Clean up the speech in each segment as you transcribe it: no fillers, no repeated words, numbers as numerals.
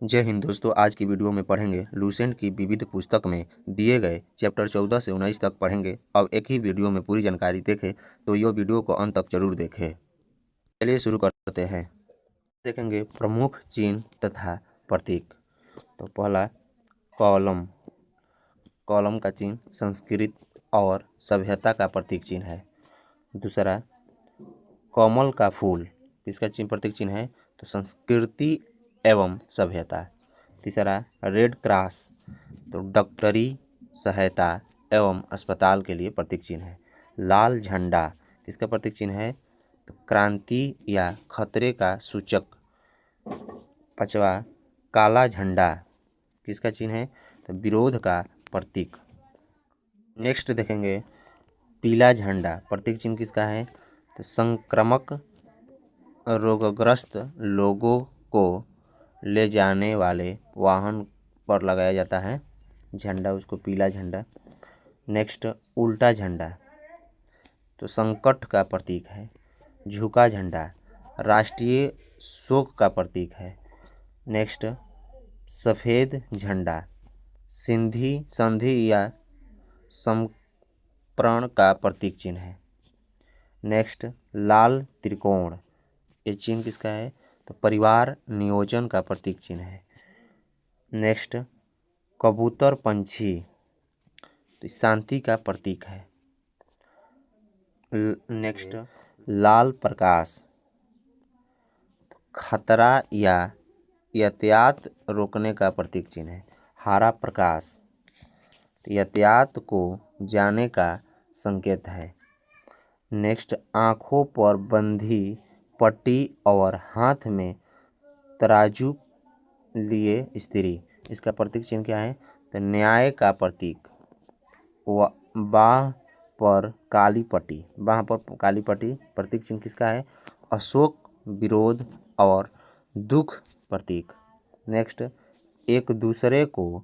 जय हिंद दोस्तों। आज की वीडियो में पढ़ेंगे लुसेंट की विविध पुस्तक में दिए गए चैप्टर 14 से 19 तक पढ़ेंगे। अब एक ही वीडियो में पूरी जानकारी देखें तो यह वीडियो को अंत तक जरूर देखें। चलिए शुरू करते हैं। देखेंगे प्रमुख चिन्ह तथा प्रतीक। तो पहला कॉलम। कॉलम का चिन्ह संस्कृत और सभ्यता का प्रतीक चिन्ह है। दूसरा कमल का फूल, किसका चिन्ह प्रतीक चिन्ह है? तो संस्कृति एवं सभ्यता। तीसरा रेड क्रॉस, तो डॉक्टरी सहायता एवं अस्पताल के लिए प्रतीक चिन्ह है। लाल झंडा किसका प्रतीक चिन्ह है? तो क्रांति या खतरे का सूचक। पांचवा काला झंडा किसका चिन्ह है? तो विरोध का प्रतीक। नेक्स्ट देखेंगे पीला झंडा, प्रतीक चिन्ह किसका है? तो संक्रामक रोगग्रस्त लोगों को ले जाने वाले वाहन पर लगाया जाता है झंडा, उसको पीला झंडा। नेक्स्ट उल्टा झंडा, तो संकट का प्रतीक है। झुका झंडा राष्ट्रीय शोक का प्रतीक है। नेक्स्ट सफ़ेद झंडा संधि या संप्रण का प्रतीक चिन्ह है। नेक्स्ट लाल त्रिकोण, ये चिन्ह किसका है? तो परिवार नियोजन का प्रतीक चिन्ह है। नेक्स्ट कबूतर पंछी, तो शांति का प्रतीक है। नेक्स्ट लाल प्रकाश, खतरा या यातायात रोकने का प्रतीक चिन्ह है। हरा प्रकाश, तो यातायात को जाने का संकेत है। नेक्स्ट आँखों पर बंधी पट्टी और हाथ में तराजू लिए स्त्री, इसका प्रतीक चिन्ह क्या है? तो न्याय का प्रतीक। बाह पर काली पट्टी, बाह पर काली पट्टी प्रतीक चिन्ह किसका है? अशोक विरोध और दुख प्रतीक। नेक्स्ट एक दूसरे को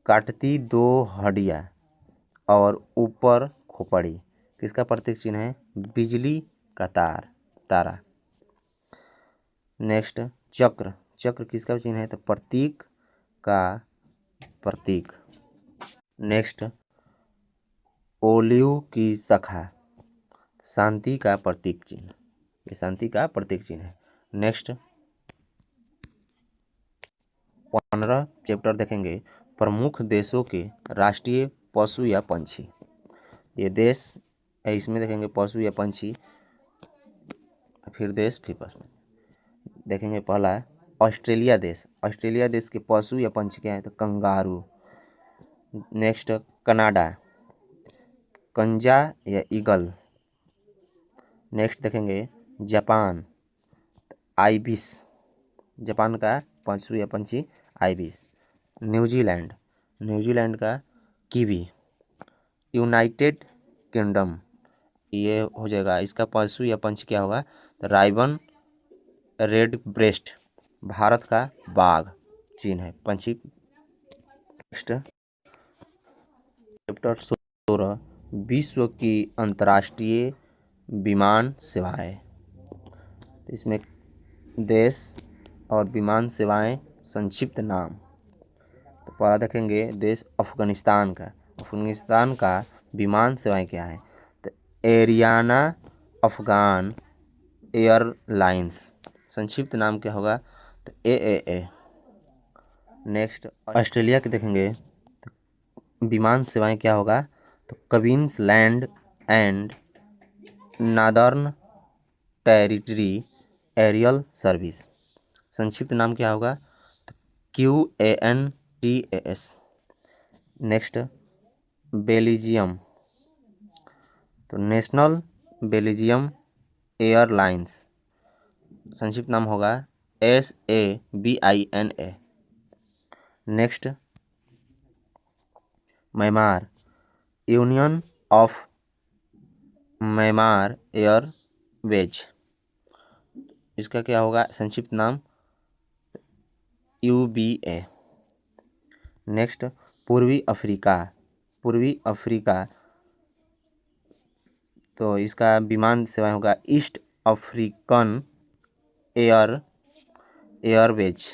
काटती दो हड्डियाँ और ऊपर खोपड़ी, किसका प्रतीक चिन्ह है? बिजली का तारा। नेक्स्ट चक्र, चक्र किसका चिन्ह है? तो प्रतीक का प्रतीक। नेक्स्ट ओलिव की शाखा, शांति का प्रतीक चिन्ह, ये शांति का प्रतीक चिन्ह है। नेक्स्ट 15 चैप्टर देखेंगे प्रमुख देशों के राष्ट्रीय पशु या पंछी। ये देश है, इसमें देखेंगे पशु या पंछी, फिर देश, फिर पशु। देखेंगे पहला ऑस्ट्रेलिया देश। ऑस्ट्रेलिया देश के पशु या पंछी क्या है? तो कंगारू। नेक्स्ट कनाडा, कंजा या ईगल। नेक्स्ट देखेंगे जापान, आइबिस, जापान का पशु या पंछी आइबिस। न्यूजीलैंड, न्यूजीलैंड का कीवी। यूनाइटेड किंगडम, ये हो जाएगा, इसका पशु या पंछी क्या होगा? तो राइबन रेड ब्रेस्ट, भारत का बाघ चिन्ह है पंछी। नेक्स्ट चैप्टर 16 विश्व की अंतर्राष्ट्रीय विमान सेवाएं। तो इसमें देश और विमान सेवाएं संक्षिप्त नाम। तो पहला देखेंगे देश अफगानिस्तान का। अफगानिस्तान का विमान सेवाएं क्या है? तो एरियाना अफगान एयरलाइंस, संक्षिप्त नाम क्या होगा? तो AAA। नेक्स्ट ऑस्ट्रेलिया के देखेंगे तो विमान सेवाएं क्या होगा? तो Queensland and Northern Territory Aerial Service, संक्षिप्त नाम क्या होगा? तो QANTAS। नेक्स्ट बेल्जियम, तो नेशनल बेल्जियम एयरलाइंस, संक्षिप्त नाम होगा SABINA। Next Myanmar, Union of Myanmar Airways, इसका क्या होगा? संक्षिप्त नाम UBA। नेक्स्ट पूर्वी अफ्रीका, पूर्वी अफ्रीका, तो इसका विमान सेवा होगा ईस्ट अफ्रीकन एयरवेज।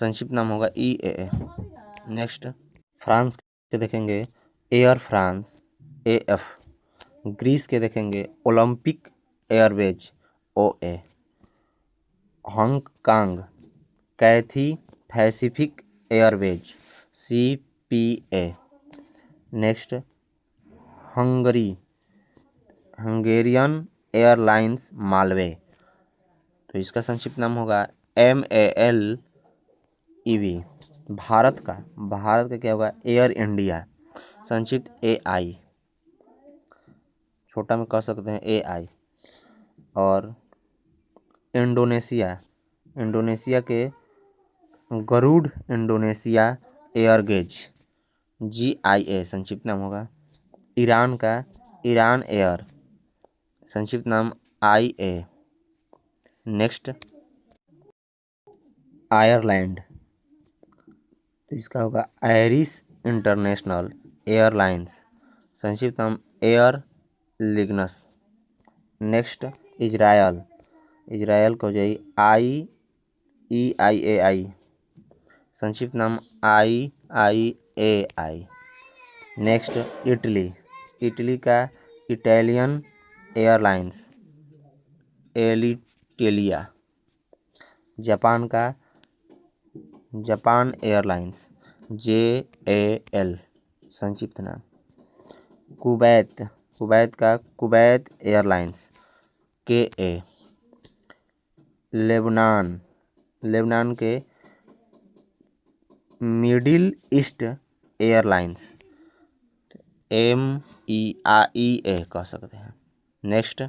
संक्षिप्त नाम होगा EAA। नेक्स्ट फ्रांस के देखेंगे एयर फ्रांस AF। ग्रीस के देखेंगे Olympic Airways OA। Hong Kong Cathay Pacific Airways CPA। Next Hungary Hungarian Airlines Malev, तो इसका संक्षिप्त नाम होगा MALEV। भारत का क्या होगा एयर इंडिया, संक्षिप्त AI, छोटा में कह सकते हैं AI। और इंडोनेशिया के गरुड़ इंडोनेशिया एयरगेज GIA, संक्षिप्त नाम होगा। ईरान का ईरान एयर, संक्षिप्त नाम IA। नेक्स्ट आयरलैंड, तो इसका होगा आयरिश इंटरनेशनल एयरलाइंस, संक्षिप्त नाम एयर लिग्नस। नेक्स्ट इजराइल को हो जाएगी IEIAI, संक्षिप्त नाम IIAI। नेक्स्ट इटली का इटालियन एयरलाइंस एलिटेलिया। जापान का जापान एयरलाइंस JAL, संक्षिप्त नाम। कुवैत का कुवैत एयरलाइंस KA। लेबनान के मिडिल ईस्ट एयरलाइंस MEIA कह सकते हैं। नेक्स्ट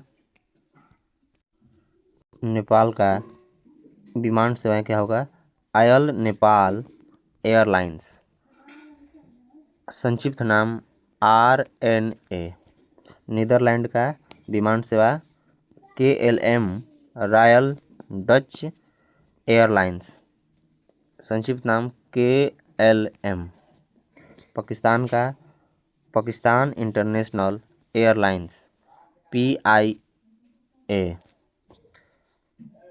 नेपाल का विमान सेवाएं क्या होगा आयल नेपाल एयरलाइंस, संक्षिप्त नाम RNA। नीदरलैंड का विमान सेवा KLM रॉयल डच एयरलाइंस, संक्षिप्त नाम KLM। Pakistan international airlines PIA।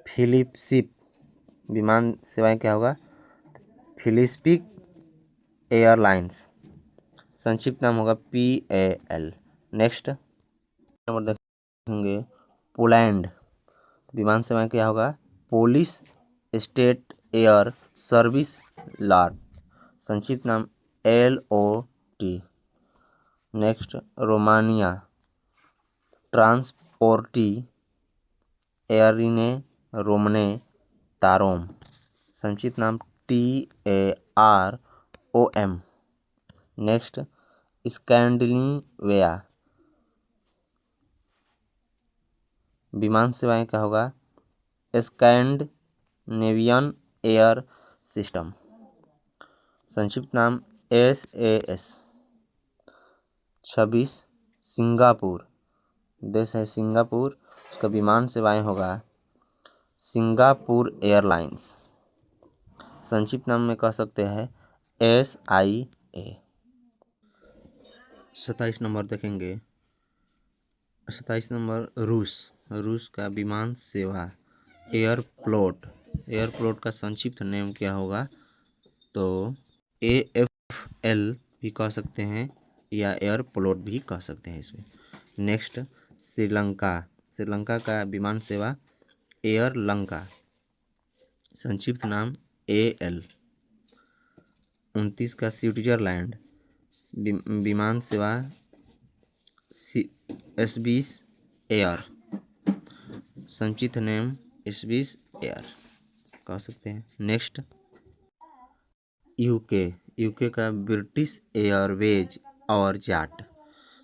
फिलिपसिप विमान सेवाएं क्या होगा फिलिस्पिक एयरलाइंस, संक्षिप्त नाम होगा PAL। नेक्स्ट नंबर देखेंगे पोलैंड, विमान सेवाएं क्या होगा पोलिश स्टेट एयर सर्विस लाट, संक्षिप्त नाम LOT। नेक्स्ट रोमानिया ट्रांसपोर्टी एयरिने रोमने तारोम, संक्षिप्त नाम TAROM। नेक्स्ट स्कैंडिनेविया, विमान सेवाएं क्या होगा स्कैंडिनेवियन एयर सिस्टम, संक्षिप्त नाम SAS। 26 सिंगापुर देश है सिंगापुर, उसका विमान सेवाएं होगा सिंगापुर एयरलाइंस, संक्षिप्त नाम में कह सकते हैं SIA। 27 नंबर देखेंगे 27 नंबर रूस का विमान सेवा एयरफ्लोट का संक्षिप्त नेम क्या होगा तो AFL भी कह सकते हैं या एयरफ्लोट भी कह सकते हैं इसमें। नेक्स्ट श्रीलंका का विमान सेवा एयर लंका, संक्षिप्त नाम AL। 29 का स्विट्जरलैंड विमान सेवा SBIS एयर, संक्षिप्त नेम SBIS एयर कह सकते हैं। नेक्स्ट यूके का ब्रिटिश एयरवेज और जाट,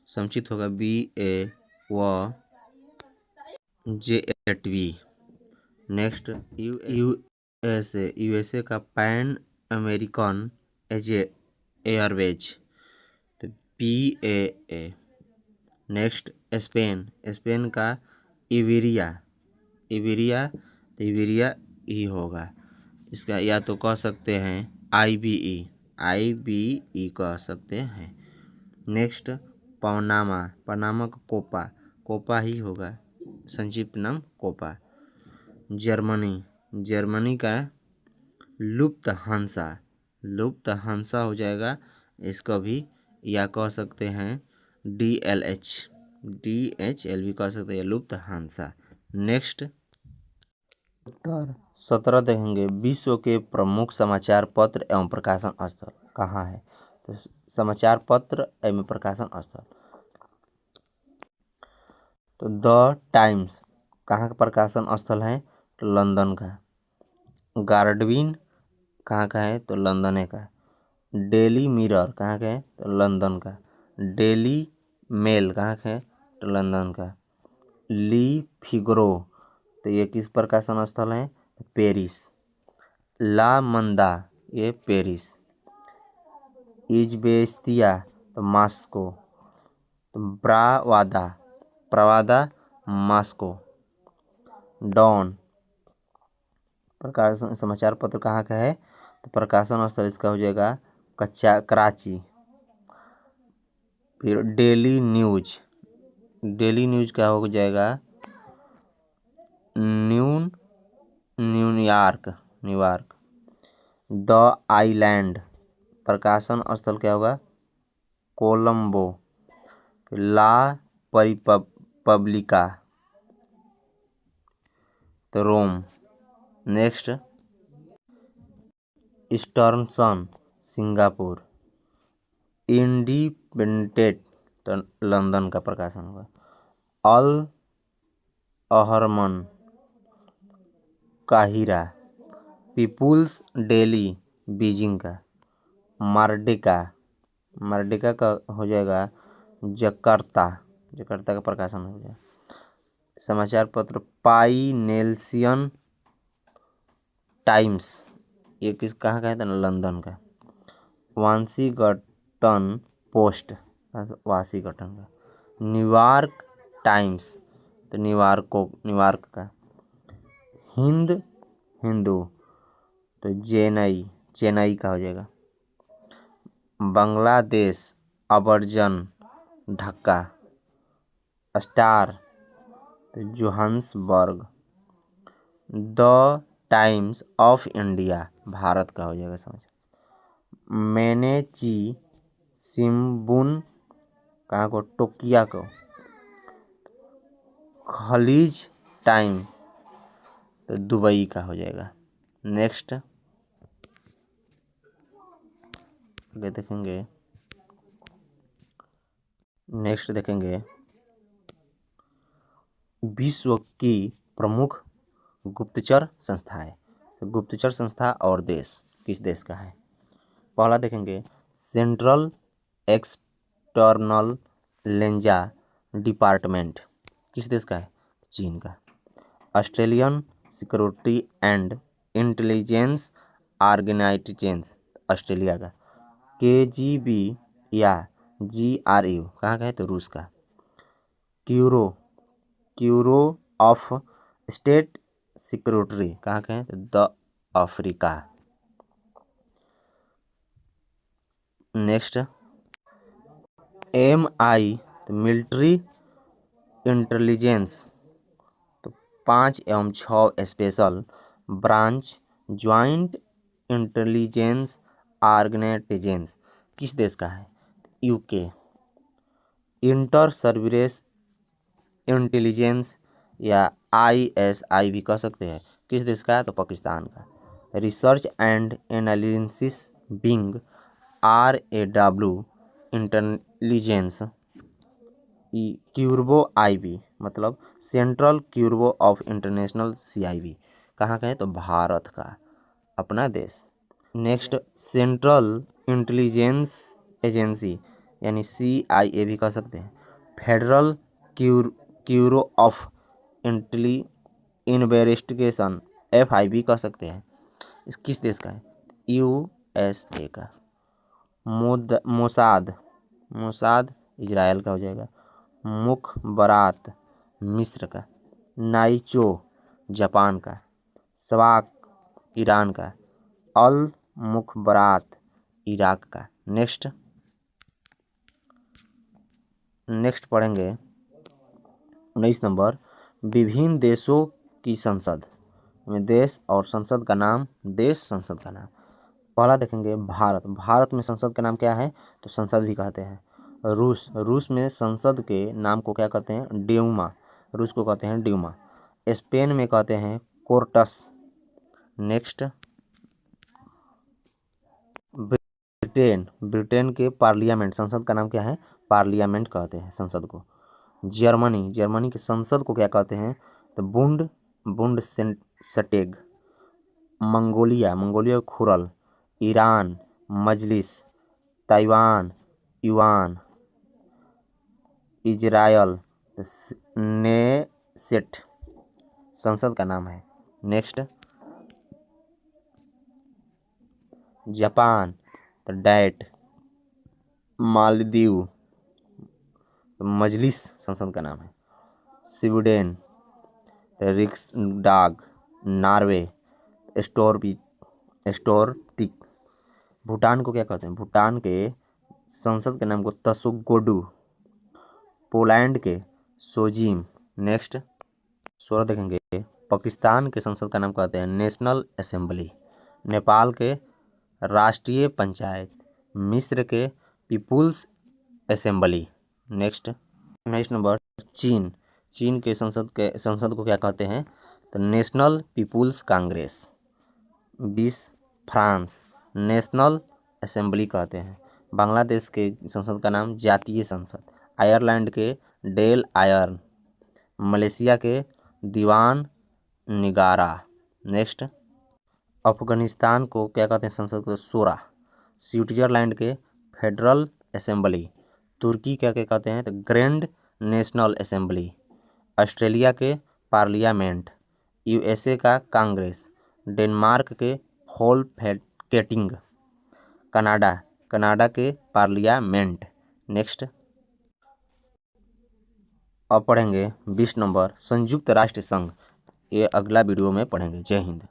संक्षिप्त होगा BA व JATV। नेक्स्ट USA का पैन अमेरिकन एयरवेज तो PAA। नेक्स्ट स्पेन का इबेरिया ही होगा, इसका या तो कह सकते हैं IBE कह सकते हैं। नेक्स्ट पनामा का कोपा ही होगा, संक्षिप्त नाम कोपा। जर्मनी का लुप्तहांसा, लुप्तहांसा हो जाएगा इसका भी, या कह सकते हैं DLH, DHL भी कह सकते हैं, लुप्तहांसा। नेक्स्ट चैप्टर 17 देखेंगे, विश्व के प्रमुख समाचार पत्र एवं प्रकाशन स्थल कहाँ है। तो समाचार पत्र एवं प्रकाशन स्थल, तो द टाइम्स कहाँ का प्रकाशन स्थल है, तो लंदन का। गार्डविन कहाँ का है, तो लंदन का। डेली मिरर कहाँ का है, तो लंदन का। डेली मेल कहाँ का है, तो लंदन का। ली फिगरो, तो ये किस प्रकाशन स्थल है, तो पेरिस। ला मंदा, ये पेरिस। इजबेस्तिया, तो मास्को। तो ब्रावादा, प्रवादा मास्को। डॉन प्रकाशन समाचार पत्र कहाँ का है, तो प्रकाशन स्थल इसका हो जाएगा कराची। फिर डेली न्यूज, डेली न्यूज क्या हो जाएगा, न्यूयॉर्क, न्यूयॉर्क। द आइलैंड प्रकाशन स्थल क्या होगा, कोलंबो। फिर ला पब्लिका, तो रोम। नेक्स्ट ईस्टर्न सन, सिंगापुर। इंडिपेंडेंट, तो लंदन का प्रकाशन होगा। अल अहरमन, काहिरा। पीपुल्स डेली, बीजिंग का। मार्डिका, मार्डिका का हो जाएगा जकार्ता, जकार्ता का प्रकाशन हो जाएगा। समाचार पत्र पाइनेल्सियन टाइम्स, ये किस कहाँ का है, तो लंदन का। वाशिंगटन पोस्ट, वाशिंगटन का। न्यूयॉर्क टाइम्स, तो न्यूयॉर्क का। हिंद हिंदू, तो चेन्नई का हो जाएगा। बांग्लादेश अबरजन, ढाका। स्टार, तो Johannesburg. The times of India, Bharat का हो जाएगा समाचार। मैनेची सिम्बुन कहाँ को, टोकिया को। खलीज टाइम, तो दुबई का हो जाएगा। नेक्स्ट आगे देखेंगे, नेक्स्ट देखेंगे विश्व की प्रमुख गुप्तचर संस्थाएं। तो गुप्तचर संस्था और देश, किस देश का है। पहला देखेंगे सेंट्रल एक्सटर्नल लेंजा डिपार्टमेंट, किस देश का है, चीन का। Australian Security and Intelligence Organisation, Australia का। KGB या GRU कहाँ का है, तो रूस का। क्यूरो ऑफ स्टेट सिक्योरिटी कहाँ का है, तो द अफ्रीका। नेक्स्ट MI, तो मिलिट्री इंटेलिजेंस, तो 5 एवं 6 special branch joint intelligence organisation, किस देश का है, UK। इंटर सर्विलेंस इंटेलिजेंस या ISI भी कह सकते हैं, किस देश का है, तो पाकिस्तान का। Research and analysis wing, RAW intelligence. Cuervo IB मतलब central Cuervo of international CIB कहाँ का है, तो भारत का, अपना देश। नेक्स्ट सेंट्रल इंटेलिजेंस एजेंसी यानी CIA भी कह सकते हैं। फेडरल क्यूरो ऑफ इन्वेस्टिगेशन FIB कह सकते हैं, इस किस देश का है, USA का। मोसाद इजराइल का हो जाएगा। मुखबरात मिस्र का। नाइचो जापान का। सवाक ईरान का। अल मुखबरात इराक का। नेक्स्ट पढ़ेंगे 19 नंबर, विभिन्न देशों की संसद। में देश और संसद का नाम, देश संसद का नाम। पहला देखेंगे भारत। भारत में संसद का नाम क्या है, तो संसद भी कहते हैं। रूस, रूस में संसद के नाम को क्या कहते हैं, ड्यूमा, रूस को कहते हैं ड्यूमा। स्पेन में कहते हैं कोर्टस। नेक्स्ट ब्रिटेन, ब्रिटेन के पार्लियामेंट, संसद का नाम क्या है, पार्लियामेंट कहते हैं संसद को। जर्मनी, जर्मनी की संसद को क्या कहते हैं, तो Bundestag. Mongolia, Mongolia Khural. Iran मजलिस। Taiwan Yuan. इजराइल नेसेट संसद का नाम है। नेक्स्ट जापान तो डाइट। मालदीव मजलिस संसद का नाम है। स्वीडन तो रिक्सडाग। नॉर्वे स्टोरटिक। भूटान को क्या कहते हैं, भूटान के संसद के नाम को तसुगोडू। पोलैंड के सोजिम। नेक्स्ट 16 देखेंगे पाकिस्तान के संसद का नाम कहते हैं नेशनल असेंबली। नेपाल के राष्ट्रीय पंचायत। मिस्र के पीपुल्स असेंबली। नेक्स्ट 19 नंबर चीन, चीन के संसद को क्या कहते हैं, तो National People's Congress. 20 France, National Assembly कहते हैं। बांग्लादेश के संसद का नाम जातीय संसद। आयरलैंड के डेल आयर्न। मलेशिया के दीवान निगारा। नेक्स्ट अफगानिस्तान को क्या कहते हैं संसद को, शूरा। स्विट्जरलैंड के फेडरल असेंबली। तुर्की क्या क्या कहते हैं, तो ग्रैंड नेशनल असेंबली। ऑस्ट्रेलिया के पार्लियामेंट। यूएसए का कांग्रेस। डेनमार्क के होलफैकेटिंग। कनाडा, कनाडा के पार्लियामेंट। नेक्स्ट अब पढ़ेंगे 20 नंबर संयुक्त राष्ट्र संघ। ये अगला वीडियो में पढ़ेंगे। जय हिंद।